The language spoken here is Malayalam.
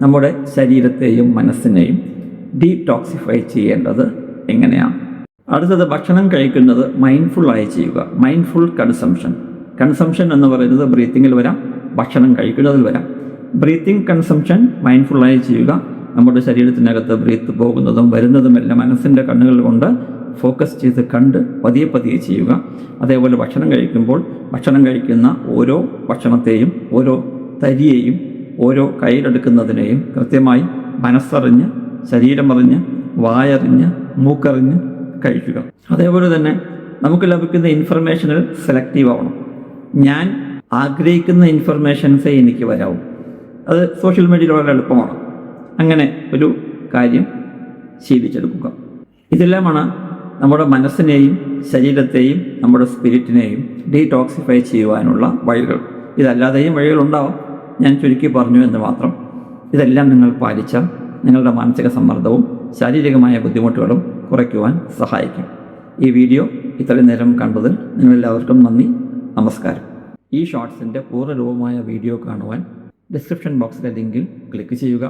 നമ്മുടെ ശരീരത്തെയും മനസ്സിനെയും ഡീടോക്സിഫൈ ചെയ്യേണ്ടത് എങ്ങനെയാണ്? അടുത്തത്, ഭക്ഷണം കഴിക്കുന്നത് മൈൻഡ്ഫുള്ളായി ചെയ്യുക. മൈൻഡ്ഫുൾ കൺസംഷൻ എന്ന് പറയുന്നത് ബ്രീത്തിങ്ങിൽ വരാം, ഭക്ഷണം കഴിക്കുന്നതിൽ വരാം. ബ്രീത്തിങ് കൺസംഷൻ മൈൻഡ്ഫുള്ളായി ചെയ്യുക. നമ്മുടെ ശരീരത്തിനകത്ത് ബ്രീത്ത് പോകുന്നതും വരുന്നതുമെല്ലാം മനസ്സിൻ്റെ കണ്ണുകൾ കൊണ്ട് ഫോക്കസ് ചെയ്ത് കണ്ട് പതിയെ പതിയെ ചെയ്യുക. അതേപോലെ ഭക്ഷണം കഴിക്കുമ്പോൾ ഭക്ഷണം കഴിക്കുന്ന ഓരോ ഭക്ഷണത്തെയും ഓരോ തരിയെയും ഓരോ കയ്യിലെടുക്കുന്നതിനെയും കൃത്യമായി മനസ്സറിഞ്ഞ് ശരീരമറിഞ്ഞ് വായറിഞ്ഞ് മൂക്കറിഞ്ഞ് കഴിക്കുക. അതേപോലെ തന്നെ നമുക്ക് ലഭിക്കുന്ന ഇൻഫർമേഷനിൽ സെലക്റ്റീവ് ആവണം. ഞാൻ ആഗ്രഹിക്കുന്ന ഇൻഫർമേഷൻസേ എനിക്ക് വരാവൂ. അത് സോഷ്യൽ മീഡിയയിൽ വളരെ എളുപ്പമാണ്. അങ്ങനെ ഒരു കാര്യം ശീലിച്ചെടുക്കുക. ഇതെല്ലാമാണ് നമ്മുടെ മനസ്സിനെയും ശരീരത്തെയും നമ്മുടെ സ്പിരിറ്റിനെയും ഡീടോക്സിഫൈ ചെയ്യുവാനുള്ള വഴികൾ. ഇതല്ലാതെയും വഴികളുണ്ടാവും, ഞാൻ ചുരുക്കി പറഞ്ഞു എന്ന് മാത്രം. ഇതെല്ലാം നിങ്ങൾ പാലിച്ചാൽ നിങ്ങളുടെ മാനസിക സമ്മർദ്ദവും ശാരീരികമായ ബുദ്ധിമുട്ടുകളും കുറയ്ക്കുവാൻ സഹായിക്കും. ഈ വീഡിയോ ഇത്രയും നേരം കണ്ടതിൽ നിങ്ങളെല്ലാവർക്കും നന്ദി. നമസ്കാരം. ഈ ഷോർട്സിൻ്റെ പൂർണ്ണരൂപമായ വീഡിയോ കാണുവാൻ ഡിസ്ക്രിപ്ഷൻ ബോക്സിലെ ലിങ്കിൽ ക്ലിക്ക് ചെയ്യുക.